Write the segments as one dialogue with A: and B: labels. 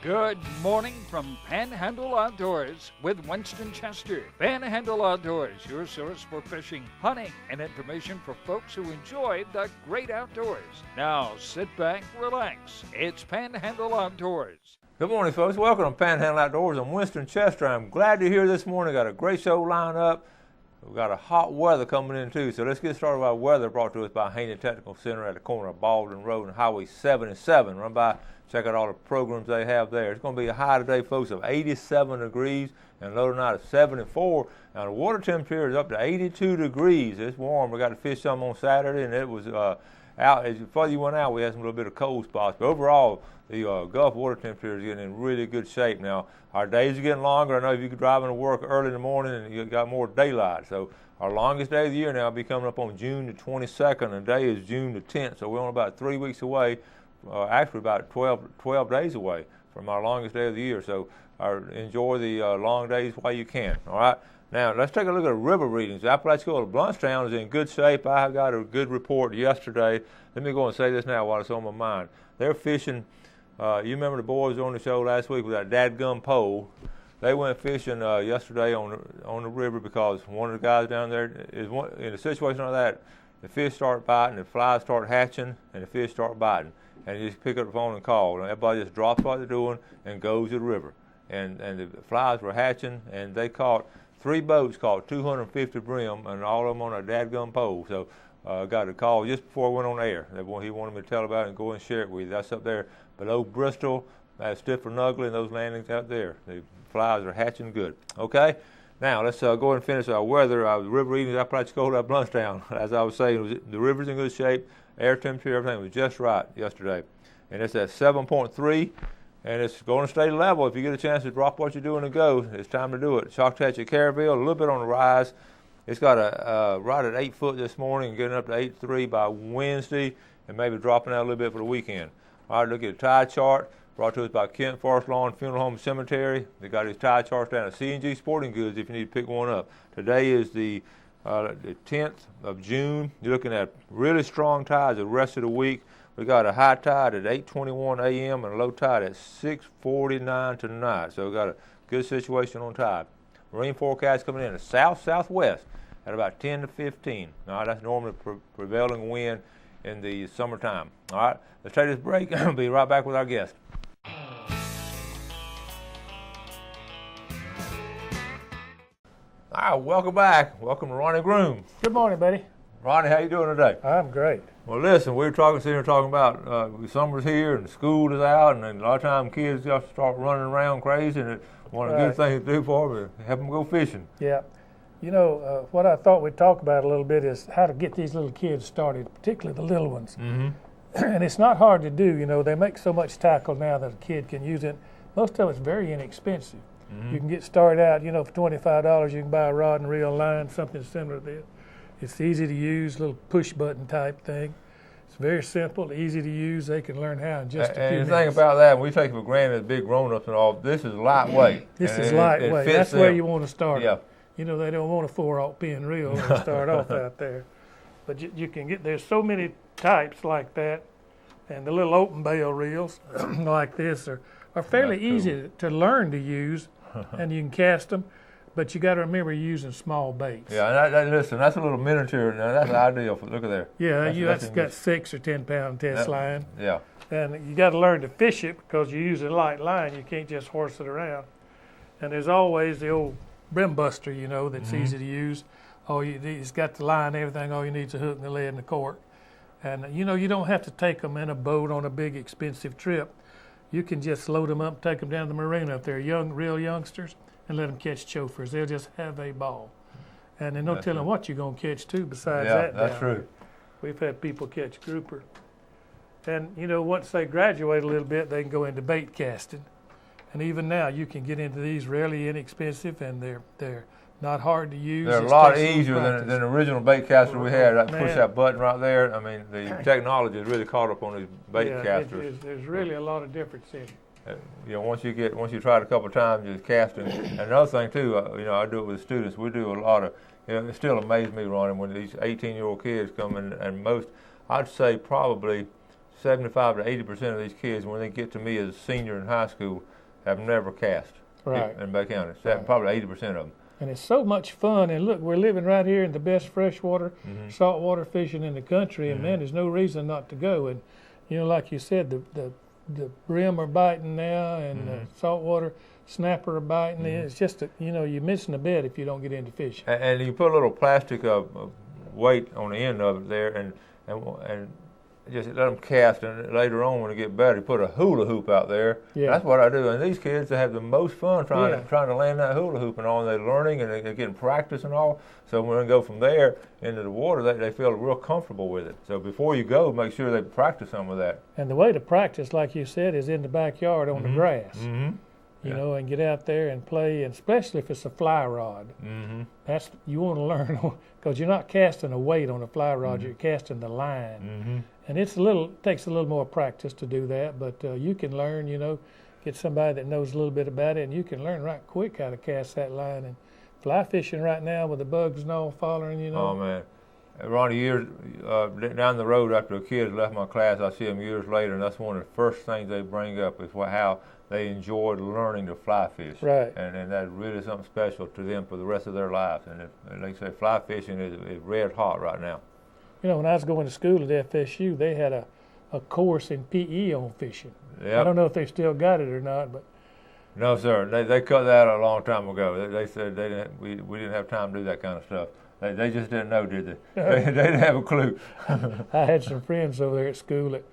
A: Good morning from Panhandle Outdoors with Winston Chester. Panhandle Outdoors, your source for fishing, hunting, and information for folks who enjoy the great outdoors. Now sit back, relax. It's Panhandle Outdoors.
B: Good morning, folks. Welcome to Panhandle Outdoors. I'm Winston Chester. I'm glad you're here this morning. Got a great show lined up. We've got a hot weather coming in too, so let's get started with our weather brought to us by Haney Technical Center at the corner of Baldwin Road and Highway 77. Run by, check out all the programs they have there. It's going to be a high today, folks, of 87 degrees and low tonight of 74. Now the water temperature is up to 82 degrees. It's warm. We got to fish some on Saturday, and it was out. As further you went out, we had some little bit of cold spots, but overall, the Gulf water temperature is getting in really good shape now. Our days are getting longer. I know if you could drive into work early in the morning and you got more daylight. So our longest day of the year now will be coming up on June the 22nd, and today is June the 10th. So we're only about 3 weeks away, actually about 12 days away from our longest day of the year. So enjoy the long days while you can, all right? Now, let's take a look at the river readings. The Apalachicola Bluntstown is in good shape. I got a good report yesterday. Let me go and say this now while it's on my mind. They're fishing. You remember the boys on the show last week with that dadgum pole. They went fishing yesterday on the river because one of the guys down there is in a situation like that. The fish start biting, the flies start hatching, and the fish start biting. And you just pick up the phone and call. And everybody just drops what they're doing and goes to the river. And the flies were hatching, and they caught 3 boats caught 250 brim, and all of them on a dadgum pole. So I got a call just before I went on air. He wanted me to tell about it and go and share it with you. That's up there below Bristol, that's Stiffer Nugley, and those landings out there. The flies are hatching good. Okay? Now, let's go ahead and finish our weather. The river readings, Apalachicola, Bluntstown. As I was saying, the river's in good shape. Air temperature, everything was just right yesterday. And it's at 7.3. And it's going to stay level. If you get a chance to drop what you're doing and go, it's time to do it. Choctaw, Caryville, a little bit on the rise. It's got a right at 8 foot this morning and getting up to 8.3 by Wednesday, and maybe dropping out a little bit for the weekend. All right, look at the tide chart brought to us by Kent Forest Lawn Funeral Home Cemetery. They got his tide charts down at C&G Sporting Goods if you need to pick one up. Today is the 10th of June. You're looking at really strong tides the rest of the week. We got a high tide at 8:21 a.m. and a low tide at 6:49 tonight. So we got a good situation on tide. Marine forecast coming in at south-southwest at about 10 to 15. All right, that's normally prevailing wind in the summertime. All right, let's take this break. I'll be right back with our guest. All right, welcome back. Welcome to Ronnie Groom.
C: Good morning, buddy.
B: Ronnie, how you doing today?
C: I'm great.
B: Well, listen, we were sitting here talking about summer's here and school is out, and a lot of times kids just start running around crazy, and one of the good things to do for them is help them go fishing.
C: Yeah. You know, what I thought we'd talk about a little bit is how to get these little kids started, particularly the little ones. Mm-hmm. And it's not hard to do. You know, they make so much tackle now that a kid can use it. Most of it's very inexpensive. Mm-hmm. You can get started out, you know, for $25, you can buy a rod and reel line, something similar to this. It's easy to use, little push button type thing. It's very simple, easy to use. They can learn how in just a few minutes.
B: And the thing about that, we take for granted as big grown-ups and all, this is lightweight.
C: This is lightweight. That's where you want to start.
B: Yeah.
C: You know, they don't want a 4/0 pin reel to start off out there. But you can get, there's so many types like that. And the little open bail reels like this are fairly easy to learn to use, and you can cast them. But you got to remember using small baits.
B: Yeah, and listen, that's a little miniature. Now that's ideal. Look at there.
C: Yeah, that's got 6 or 10 pound test line.
B: Yeah.
C: And you got to learn to fish it because you're using light line. You can't just horse it around. And there's always the old brim buster, you know, that's easy to use. It's got the line and everything. All you need is a hook and a lead and a cork. And you know, you don't have to take them in a boat on a big expensive trip. You can just load them up, take them down to the marina if they're real youngsters, and let them catch chauffeurs. They'll just have a ball. And there's no telling what you're going to catch, too, besides that.
B: Yeah, that's true.
C: There. We've had people catch grouper. And, you know, once they graduate a little bit, they can go into bait casting. And even now, you can get into these really inexpensive, and they're not hard to use.
B: They're a lot easier than the original bait caster we had. Push that button right there. I mean, the technology has really caught up on these bait casters.
C: There's really a lot of difference in it.
B: You know, once you try it a couple of times, just casting. And another thing too, you know, I do it with students. We do a lot of. You know, it still amazes me, Ronnie, when these 18-year-old kids come in, and most, I'd say probably 75 to 80% of these kids, when they get to me as a senior in high school, have never cast in Bay County. Probably 80% of them.
C: And it's so much fun. And look, we're living right here in the best freshwater, saltwater fishing in the country. And man, there's no reason not to go. And like you said, the brim are biting now, and the saltwater snapper are biting. It's just you're missing a bet if you don't get into fishing.
B: And you put a little plastic weight on the end of it there, and just let them cast, and later on when they get better, you put a hula hoop out there. Yeah. That's what I do. And these kids, they have the most fun trying to land that hula hoop and all. And they're learning and they're getting practice and all. So when they go from there into the water, they feel real comfortable with it. So before you go, make sure they practice some of that.
C: And the way to practice, like you said, is in the backyard on the grass. You know, and get out there and play, and especially if it's a fly rod. That's you want to learn, because you're not casting a weight on a fly rod, you're casting the line. And it takes a little more practice to do that, but you can learn, get somebody that knows a little bit about it, and you can learn right quick how to cast that line. And fly fishing right now with the bugs and all following,
B: Oh, man. Ronnie, years down the road after a kid left my class, I see them years later, and that's one of the first things they bring up is how they enjoyed learning to fly fish.
C: Right.
B: And that's really something special to them for the rest of their lives. And they say fly fishing is red hot right now.
C: When I was going to school at FSU, they had a course in PE on fishing.
B: Yep.
C: I don't know if they still got it or not, but.
B: No, sir. They cut that out a long time ago. They said we didn't have time to do that kind of stuff. They just didn't know, did they? They didn't have a clue.
C: I had some friends over there at school that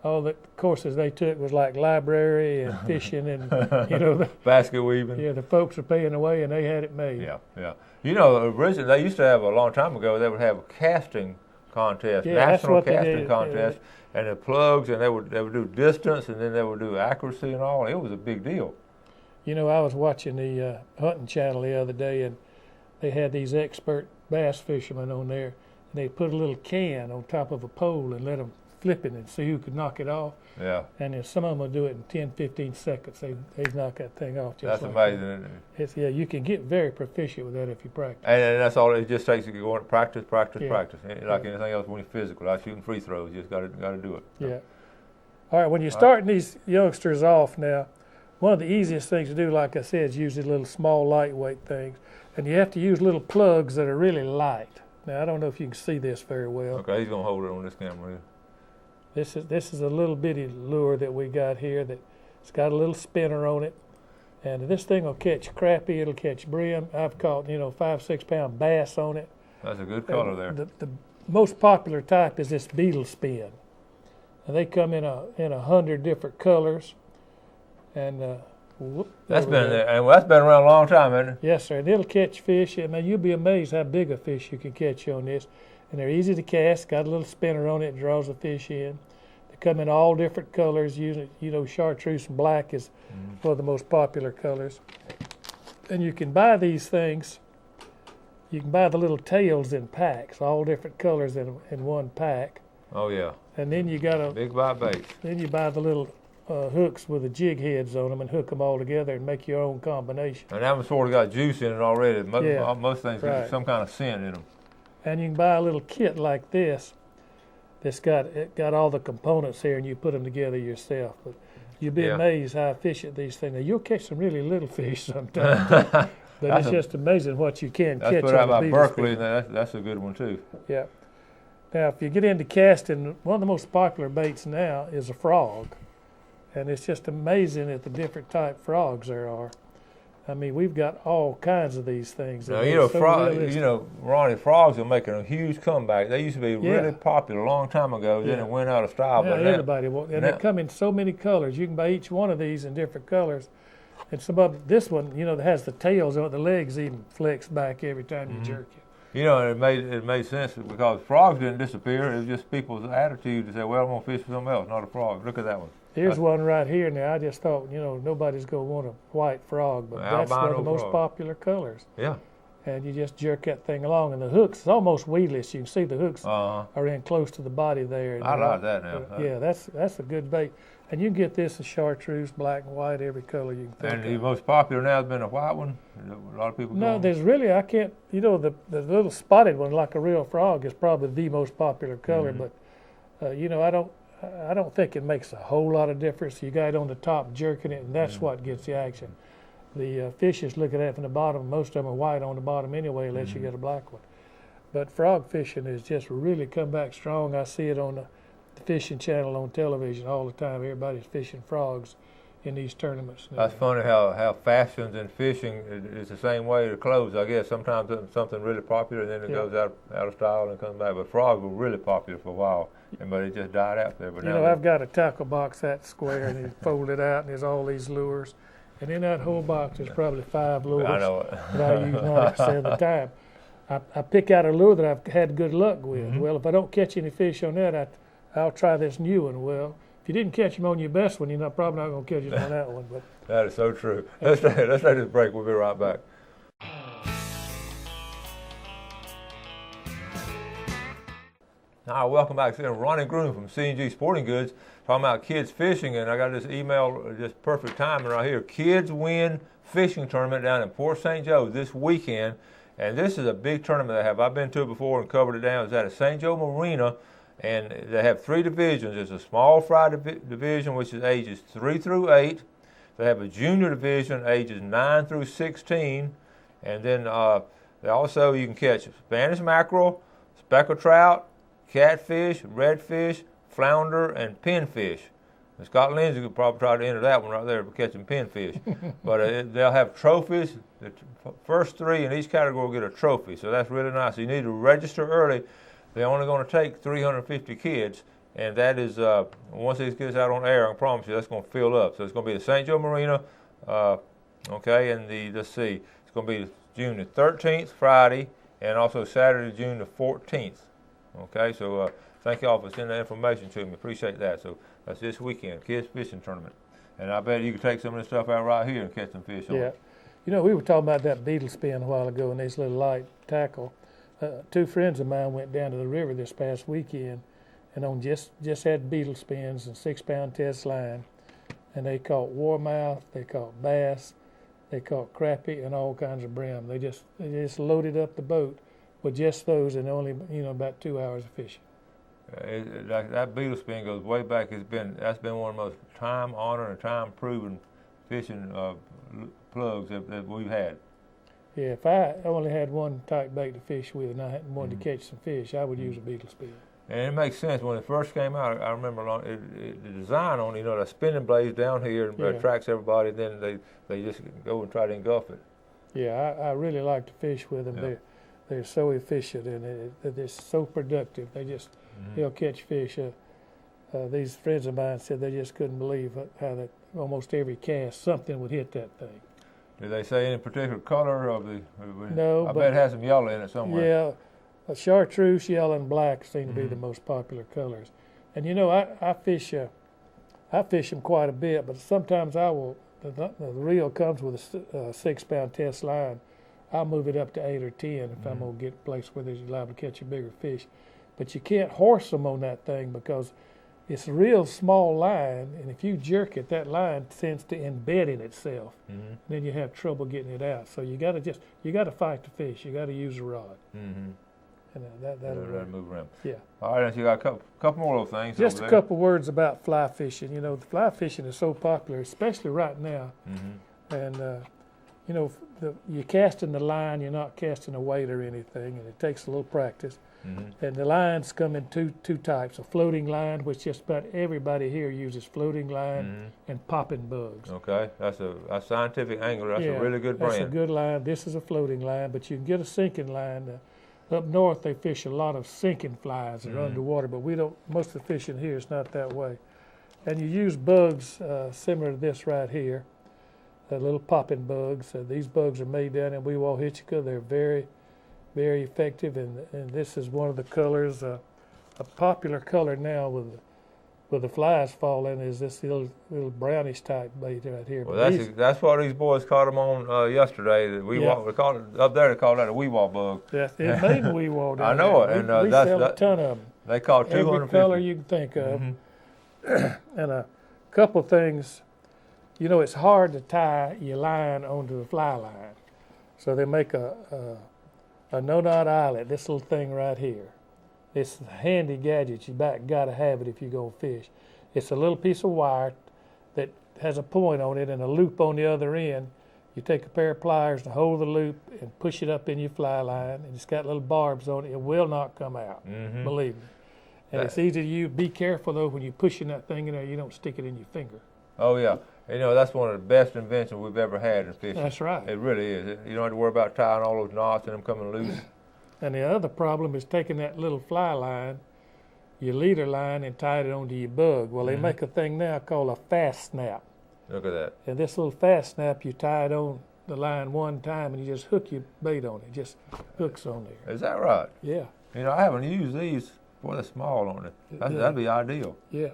C: all the courses they took was like library and fishing and, the
B: basket weaving.
C: Yeah, the folks were paying away and they had it made.
B: Yeah. Originally they used to have a long time ago, they would have a casting contest, national casting contest, and the plugs, and they would do distance, and then they would do accuracy and all. It was a big deal.
C: I was watching the hunting channel the other day, and they had these expert bass fishermen on there, and they put a little can on top of a pole and let them flip it and see who could knock it off.
B: Yeah. And
C: then some of them will do it in 10, 15 seconds. They knock that thing off.
B: That's like amazing, isn't it?
C: You can get very proficient with that if you practice.
B: And that's all it just takes. You go on practice. Like anything else when you're physical, like shooting free throws, you just got to do it.
C: Yeah. All right, when you're starting these youngsters off now, one of the easiest things to do, like I said, is use these little small lightweight things. And you have to use little plugs that are really light. Now, I don't know if you can see this very well.
B: Okay, he's going to hold it on this camera here.
C: This is a little bitty lure that we got here that's got a little spinner on it. And this thing will catch crappie, it'll catch brim. I've caught, 5-6 pound bass on it.
B: That's a good color there.
C: The most popular type is this beetle spin. And they come in 100 different colors. And
B: that's been around a long time, hasn't it?
C: Yes, sir. And it'll catch fish. I mean, you'll be amazed how big a fish you can catch on this. And they're easy to cast. Got a little spinner on it, draws the fish in. They come in all different colors. Usually, chartreuse and black is one of the most popular colors. And you can buy these things. You can buy the little tails in packs, all different colors in one pack.
B: Oh yeah.
C: And then you got a
B: big bite bait.
C: Then you buy the little hooks with the jig heads on them and hook them all together and make your own combination.
B: And that one's sort of got juice in it already. Most things got some kind of scent in them.
C: And you can buy a little kit like this that's got all the components here, and you put them together yourself. But you'll be amazed how efficient these things are. You'll catch some really little fish sometimes. But it's just amazing what you can catch.
B: That's put out by Berkeley, and that's a good one too.
C: Yeah. Now, if you get into casting, one of the most popular baits now is a frog. And it's just amazing at the different type frogs there are. I mean, we've got all kinds of these things.
B: Now, Ronnie, frogs are making a huge comeback. They used to be really popular a long time ago. Then it went out of style.
C: Yeah, everybody wants. And they come in so many colors. You can buy each one of these in different colors. And this one, that has the tails on it, the legs even flex back every time you jerk it.
B: It made sense because frogs didn't disappear. It was just people's attitude to say, well, I'm going to fish for something else, not a frog. Look at that one.
C: Here's one right here. Now, I just thought, nobody's going to want a white frog, but that's one of the most popular colors.
B: Yeah.
C: And you just jerk that thing along, and the hooks, it's almost weedless. You can see the hooks are in close to the body there. And
B: I like that now.
C: Yeah, that's a good bait. And you can get this in chartreuse, black and white, every color you can think of.
B: And the most popular now has been a white one? A lot of people
C: No, there's really, I can't, the little spotted one like a real frog is probably the most popular color, but, I don't think it makes a whole lot of difference. You got it on the top jerking it, and that's what gets the action. The fish is looking at it from the bottom. Most of them are white on the bottom anyway, unless you get a black one. But frog fishing has just really come back strong. I see it on the fishing channel on television all the time. Everybody's fishing frogs in these tournaments.
B: That's funny how fashions in fishing is the same way to clothes. I guess sometimes something really popular and then it goes out of style and comes back. But frogs were really popular for a while, but it just died out there. But
C: you know, I've got a tackle box that square and it's folded out and there's all these lures. And in that whole box there's probably 5 lures
B: I know it.
C: that I use 90% of the time. I pick out a lure that I've had good luck with. Well, if I don't catch any fish on that, I'll try this new one. Well, if you didn't catch them on your best one, you're probably not going to catch them on that one. But
B: that is so true. Let's take this break. We'll be right back. Hi, welcome back. It's Ronnie Groom from C&G Sporting Goods talking about kids fishing, and I got this email, just perfect timing right here. Kids Win Fishing Tournament down in Port St. Joe this weekend, and this is a big tournament they have. I've been to it before and covered it down. It's at a St. Joe Marina, and they have 3 divisions. There's a small fry division, which is ages 3 through 8. They have a junior division, ages 9 through 16, and then they also you can catch Spanish mackerel, speckled trout, catfish, redfish, flounder, and pinfish. And Scott Lindsay could probably try to enter that one right there for catching pinfish. But they'll have trophies. The first 3 in each category will get a trophy, so that's really nice. You need to register early. They're only going to take 350 kids, and that is, once these gets out on air, I promise you, that's going to fill up. So it's going to be the St. Joe Marina, okay, and let's see, it's going to be June the 13th, Friday, and also Saturday, June the 14th. Okay, so thank y'all for sending that information to me. Appreciate that. So that's this weekend, kids fishing tournament. And I bet you can take some of this stuff out right here and catch some fish on it.
C: You know, we were talking about that beetle spin a while ago and this little light tackle. 2 friends of mine went down to the river this past weekend and on just had beetle spins and 6-pound test line. And they caught warmouth, they caught bass, they caught crappie and all kinds of brim. They just loaded up the boat with just those and only, about 2 hours of fishing.
B: That beetle spin goes way back. That's been one of the most time-honored and time-proven fishing plugs that we've had.
C: Yeah, if I only had one type bait to fish with and I wanted to catch some fish, I would use a beetle spin.
B: And it makes sense. When it first came out, I remember the design on it, the spinning blades down here and attracts everybody, and then they just go and try to engulf it.
C: Yeah, I really like to fish with them. Yeah. They're so efficient and they're so productive. They'll catch fish. These friends of mine said they just couldn't believe how that almost every cast something would hit that thing.
B: Did they say any particular color of the?
C: No,
B: I bet it has some yellow in it somewhere.
C: Yeah, chartreuse, yellow, and black seem to be the most popular colors. And I fish them quite a bit, but sometimes I will. The reel comes with a 6-pound test line. I'll move it up to 8 or 10 if I'm going to get a place where there's liable to catch a bigger fish. But you can't horse them on that thing because it's a real small line, and if you jerk it, that line tends to embed in itself. Mm-hmm. Then you have trouble getting it out. So you got to fight the fish. You got to use a rod. Mm-hmm. And that'll
B: move around.
C: Yeah.
B: All right, so you got a couple more little things.
C: Just a couple words about fly fishing. The fly fishing is so popular, especially right now. Mm-hmm. And you're casting the line. You're not casting a weight or anything, and it takes a little practice. Mm-hmm. And the lines come in two types: a floating line, which just about everybody here uses floating line, and popping bugs.
B: Okay, that's a scientific angler. That's a really good brand.
C: That's a good line. This is a floating line, but you can get a sinking line. Up north, they fish a lot of sinking flies that are underwater, but we don't. Most of the fishing here is not that way. And you use bugs similar to this right here, little popping bugs. These bugs are made down in Weewalhitchika. They're very, very effective, and this is one of the colors. A popular color now with the flies falling is this little brownish type bait right here.
B: Well, that's what these boys caught them on yesterday. We called it up there. They called that a weewall bug.
C: Yes, it's made in weewall.
B: I know it, and
C: we sell a ton of them.
B: They caught 250.
C: Every color you can think of, and a couple things. It's hard to tie your line onto the fly line, so they make a no-knot eyelet. This little thing right here. It's a handy gadget. You got to have it if you're going to fish. It's a little piece of wire that has a point on it and a loop on the other end. You take a pair of pliers and hold the loop and push it up in your fly line, and it's got little barbs on it. It will not come out, believe me. And it's easy to use. Be careful, though, when you're pushing that thing in there, you don't stick it in your finger.
B: Oh, yeah. You know, that's one of the best inventions we've ever had in fishing.
C: That's right.
B: It really is. You don't have to worry about tying all those knots and them coming loose.
C: And the other problem is taking that little fly line, your leader line, and tie it onto your bug. Well, they make a thing now called a fast snap.
B: Look at that.
C: And this little fast snap, you tie it on the line one time, and you just hook your bait on it. It just hooks on there.
B: Is that right?
C: Yeah.
B: You know, I haven't used these. Boy, they're small on it. That'd be ideal.
C: Yeah.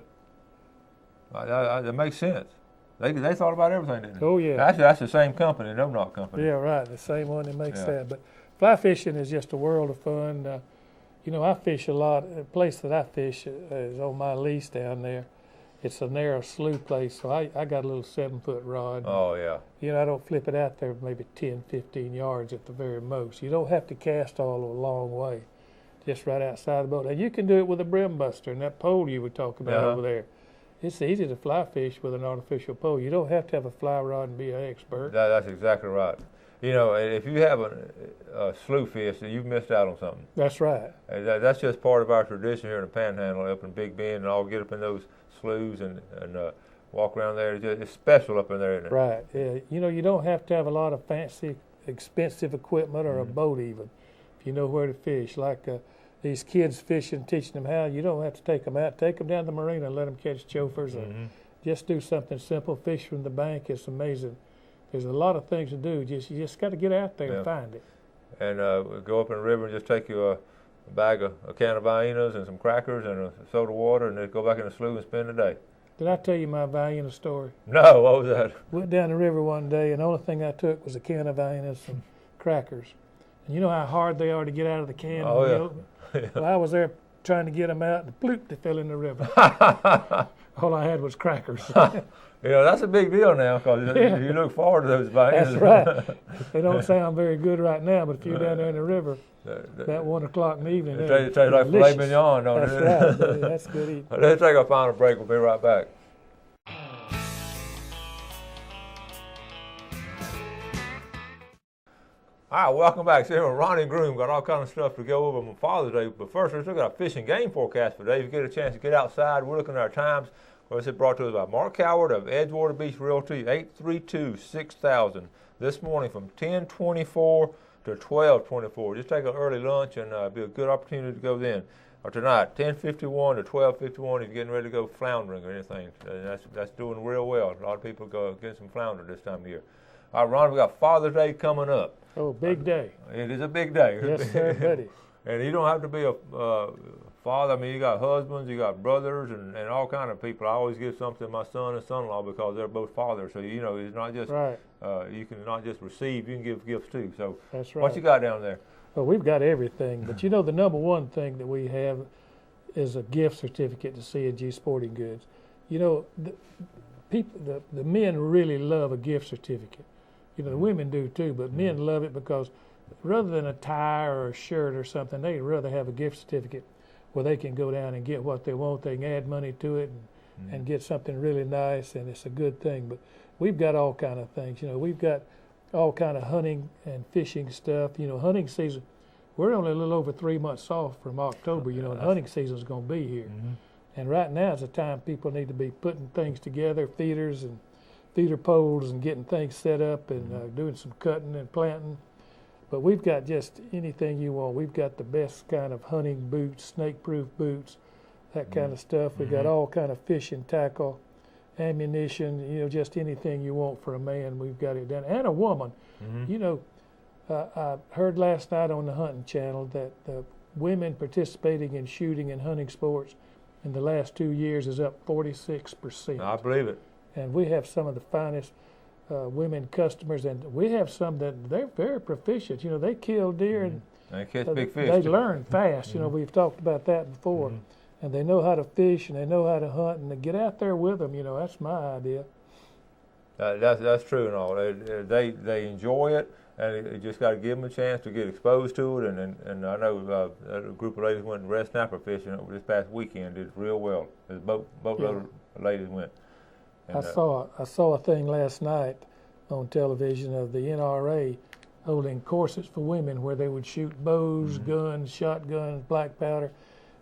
B: That makes sense. They thought about everything, didn't they?
C: Oh, yeah.
B: Actually, that's the same company, no knot company.
C: Yeah, right. The same one that makes that. But fly fishing is just a world of fun. You know, I fish a lot. The place that I fish is on my lease down there. It's a narrow slough place, so I got a little 7-foot rod.
B: Oh, yeah.
C: You know, I don't flip it out there maybe 10, 15 yards at the very most. You don't have to cast all a long way, just right outside the boat. And you can do it with a brim buster and that pole you were talking about over there. It's easy to fly fish with an artificial pole. You don't have to have a fly rod and be an expert.
B: That's exactly right. You know, if you have a slough fish, you've missed out on something.
C: That's right.
B: That's just part of our tradition here in the Panhandle, up in Big Bend, and all get up in those sloughs and walk around there. It's special up in there, isn't it?
C: Right. Yeah. You know, you don't have to have a lot of fancy, expensive equipment or a boat even, if you know where to fish. Like these kids fishing, teaching them how. You don't have to take them out. Take them down to the marina and let them catch chofers. Or just do something simple. Fish from the bank. It's amazing. There's a lot of things to do. You just got to get out there and find it. And
B: go up in the river and just take you a can of Viennas and some crackers and a soda water, and then go back in the slough and spend the day.
C: Did I tell you my Vienna story?
B: No, what was that?
C: Went down the river one day, and the only thing I took was a can of Viennas and some crackers. And you know how hard they are to get out of the can?
B: Oh, yeah.
C: Well, I was there trying to get them out, and bloop, they fell in the river. All I had was crackers.
B: You know, that's a big deal now, because you look forward to those Viennas.
C: That's right. They don't sound very good right now, but if you're down there in the river, about 1 o'clock in the evening,
B: they taste like filet mignon, don't
C: it? That's right. That's good eating.
B: Let's take a final break. We'll be right back. All right, welcome back. So here with Ronnie Groom. Got all kind of stuff to go over on Father's Day. But first, let's look at our fishing game forecast for today. If you get a chance to get outside, we're looking at our times. Well, this is brought to us by Mark Howard of Edgewater Beach Realty, 832-6000. This morning from 10:24 to 12:24. Just take an early lunch, and be a good opportunity to go then. Or tonight, 10:51 to 12:51. If you're getting ready to go floundering or anything, that's doing real well. A lot of people go get some flounder this time of year. All right, Ron, we got Father's Day coming up.
C: Oh, big day.
B: It is a big day.
C: Yes, sir, buddy.
B: And you don't have to be a father. I mean, you got husbands, you got brothers, and all kind of people. I always give something to my son and son-in-law because they're both fathers. So, you know, it's not just, you can not just receive, you can give gifts too. So,
C: that's right.
B: What you got down there?
C: Well, we've got everything. But, you know, the number one thing that we have is a gift certificate to C&G Sporting Goods. You know, the men really love a gift certificate. You know, the women do too, but men love it because rather than a tie or a shirt or something, they'd rather have a gift certificate where they can go down and get what they want. They can add money to it and get something really nice, and it's a good thing. But we've got all kind of things. You know, we've got all kind of hunting and fishing stuff. You know, hunting season, we're only a little over 3 months off from October, you know, and hunting season's going to be here. And right now is the time people need to be putting things together, feeders and feeder poles and getting things set up and doing some cutting and planting. But we've got just anything you want. We've got the best kind of hunting boots, snake-proof boots, that kind of stuff. We've got all kind of fishing tackle, ammunition, you know, just anything you want for a man, we've got it done. And a woman. You know, I heard last night on the Hunting Channel that the women participating in shooting and hunting sports in the last 2 years is up 46%.
B: I believe it.
C: And we have some of the finest women customers, and we have some that they're very proficient. You know, they kill deer and
B: they catch big fish.
C: They learn fast. You know, we've talked about that before. And they know how to fish and they know how to hunt, and they get out there with them. You know, that's my idea.
B: That's true and all. They enjoy it, And you just got to give them a chance to get exposed to it. And I know a group of ladies went red snapper fishing over this past weekend. Did real well. The boatload of ladies went. And,
C: I saw a thing last night on television of the NRA holding courses for women where they would shoot bows, guns, shotguns, black powder,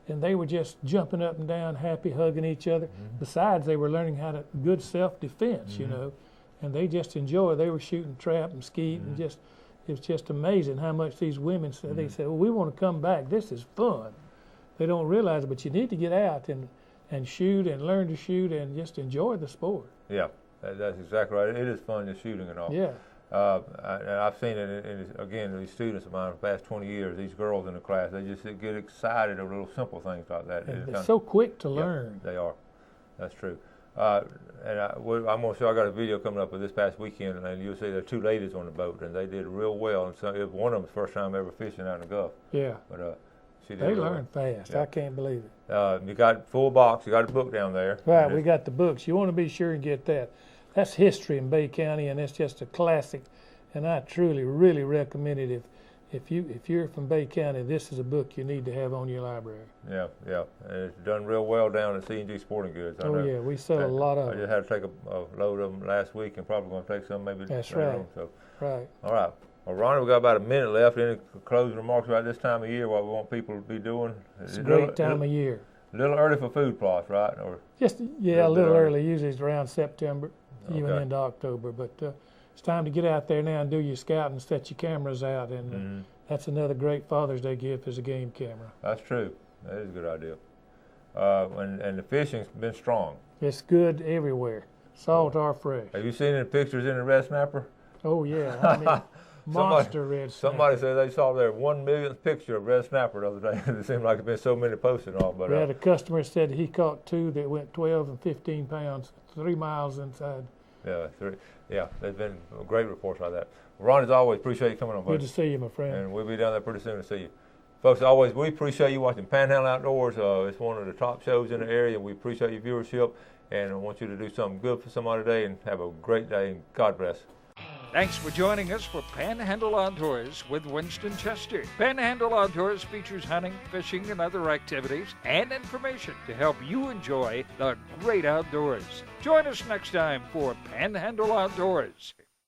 C: and they were just jumping up and down, happy, hugging each other. Besides, they were learning how to good self-defense, you know, and they just enjoyed. They were shooting trap and skeet, and it was just amazing how much these women said. They said, "Well, we want to come back. This is fun." They don't realize it, but you need to get out and shoot and learn to shoot and just enjoy the sport.
B: Yeah, that's exactly right. It is fun just shooting and all.
C: Yeah.
B: I've seen it again, these students of mine for the past 20 years, these girls in the class, they just get excited over little simple things like that.
C: And they're so quick to learn.
B: They are. That's true. I'm going to show, I got a video coming up of this past weekend, and you'll see there are two ladies on the boat, and they did real well. And so it was one of them's first time ever fishing out in the Gulf.
C: Yeah.
B: But she did
C: they
B: real
C: learn
B: well.
C: fast.
B: Yeah.
C: I can't believe it.
B: You got full box. You got a book down there.
C: Right. We got the books. You want to be sure and get that. That's history in Bay County, and it's just a classic. And I truly, really recommend it. If you're from Bay County, this is a book you need to have on your library.
B: Yeah, yeah. And it's done real well down at C&G Sporting Goods. I know.
C: Yeah, we sell a lot of them.
B: I just had to take a load of them last week, and probably going to take some maybe
C: That's
B: later
C: right.
B: on. So.
C: Right.
B: All right. Well, Ronnie, we got about a minute left. Any closing remarks about this time of year? What we want people to be doing?
C: It's a great time of year.
B: A little early for food plots, right? Or
C: just a little early. Usually it's around September, even
B: Okay.
C: into October. But it's time to get out there now and do your scouting and set your cameras out. And that's another great Father's Day gift is a game camera.
B: That's true. That is a good idea. And the fishing's been strong.
C: It's good everywhere. Salt or fresh.
B: Have you seen any pictures in the red snapper?
C: Oh yeah, I mean, monster red snapper.
B: Somebody said they saw their 1 millionth picture of red snapper the other day. It seemed like there's been so many posted and all. But
C: we had a customer said he caught two that went 12 and 15 pounds, 3 miles inside.
B: Yeah, there's been great reports like that. Ron, as always, appreciate you coming on, buddy.
C: Good to see you, my friend.
B: And we'll be down there pretty soon to see you. Folks, always, we appreciate you watching Panhandle Outdoors. It's one of the top shows in the area. We appreciate your viewership, and I want you to do something good for somebody today, and have a great day, and God bless.
A: Thanks for joining us for Panhandle Outdoors with Winston Chester. Panhandle Outdoors features hunting, fishing, and other activities and information to help you enjoy the great outdoors. Join us next time for Panhandle Outdoors.